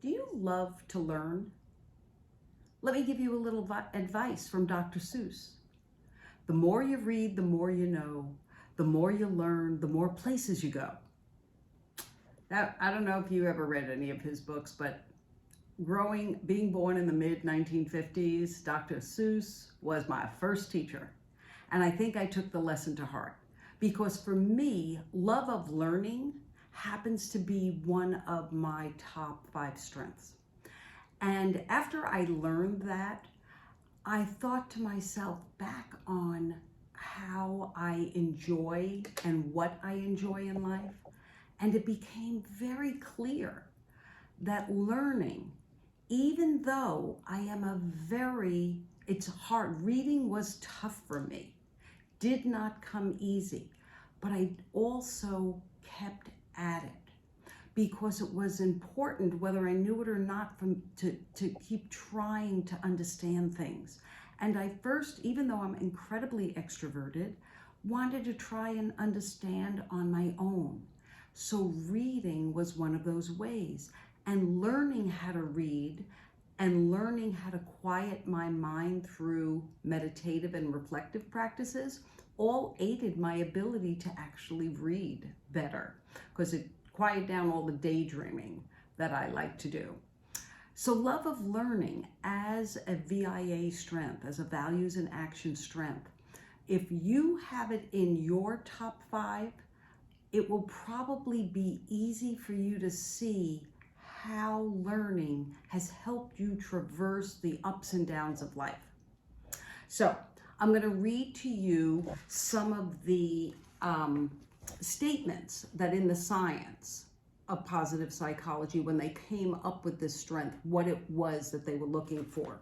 Do you love to learn? Let me give you a little advice from Dr. Seuss. The more you read, the more you know. The more you learn, the more places you go. I don't know if you ever read any of his books, but being born in the mid-1950s, Dr. Seuss was my first teacher. And I think I took the lesson to heart. Because for me, love of learning happens to be one of my top 5 strengths. And after I learned that, I thought to myself back on how I enjoy and what I enjoy in life. And it became very clear that learning, even though it's hard, reading was tough for me, did not come easy, but I also kept at it because it was important, whether I knew it or not, to keep trying to understand things. And I first, even though I'm incredibly extroverted, wanted to try and understand on my own. So reading was one of those ways, and learning how to read and learning how to quiet my mind through meditative and reflective practices all aided my ability to actually read better, because it quieted down all the daydreaming that I like to do. So love of learning as a VIA strength, as a values and action strength, if you have it in your top 5, it will probably be easy for you to see how learning has helped you traverse the ups and downs of life. So I'm going to read to you some of the statements that in the science of positive psychology, when they came up with this strength, what it was that they were looking for.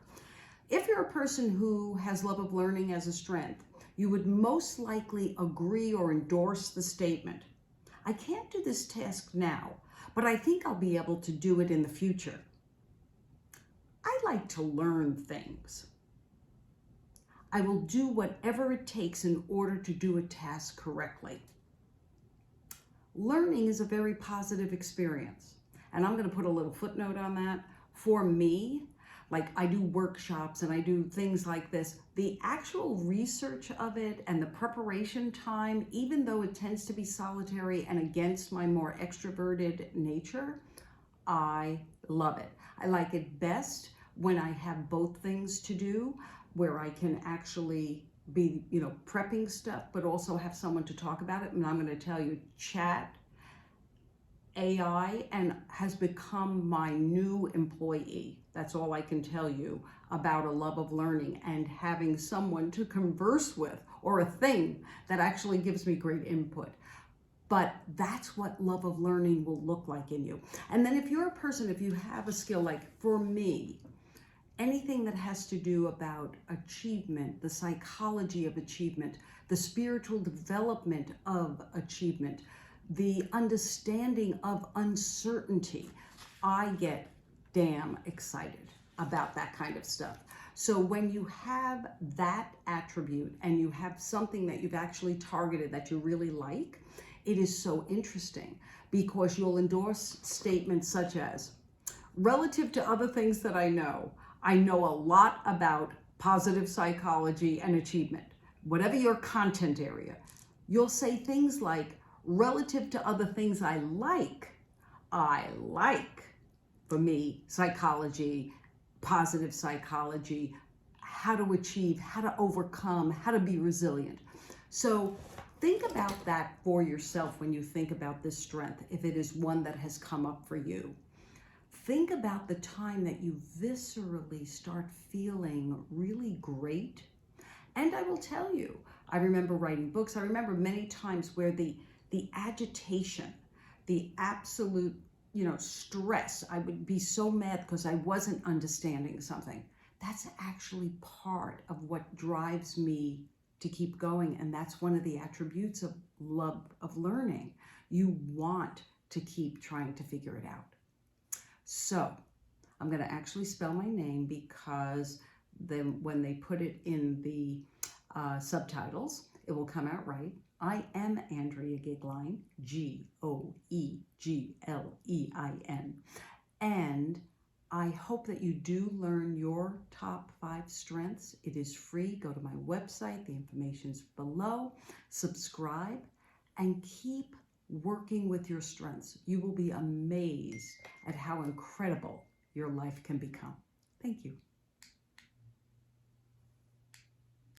If you're a person who has love of learning as a strength, you would most likely agree or endorse the statement, I can't do this task now, but I think I'll be able to do it in the future. I like to learn things. I will do whatever it takes in order to do a task correctly. Learning is a very positive experience. And I'm going to put a little footnote on that. For me, like I do workshops and I do things like this, the actual research of it and the preparation time, even though it tends to be solitary and against my more extroverted nature, I love it. I like it best when I have both things to do, where I can actually be, prepping stuff, but also have someone to talk about it. And I'm going to tell you, chat, AI, and has become my new employee. That's all I can tell you about a love of learning and having someone to converse with, or a thing that actually gives me great input. But that's what love of learning will look like in you. And then if you're a person, if you have a skill, like for me, anything that has to do about achievement, the psychology of achievement, the spiritual development of achievement, the understanding of uncertainty, I get damn excited about that kind of stuff. So when you have that attribute and you have something that you've actually targeted that you really like, it is so interesting because you'll endorse statements such as, relative to other things that I know a lot about positive psychology and achievement. Whatever your content area, you'll say things like, relative to other things I like, for me, psychology, positive psychology, how to achieve, how to overcome, how to be resilient. So think about that for yourself when you think about this strength, if it is one that has come up for you. Think about the time that you viscerally start feeling really great. And I will tell you, I remember writing books. I remember many times where the agitation, the absolute, stress, I would be so mad because I wasn't understanding something. That's actually part of what drives me to keep going. And that's one of the attributes of love of learning. You want to keep trying to figure it out. So I'm going to actually spell my name because then when they put it in the subtitles, it will come out right. I am Andrea Goeglein, Goeglein. And I hope that you do learn your top 5 strengths. It is free. Go to my website. The information's below. Subscribe and keep working with your strengths. You will be amazed at how incredible your life can become. Thank you.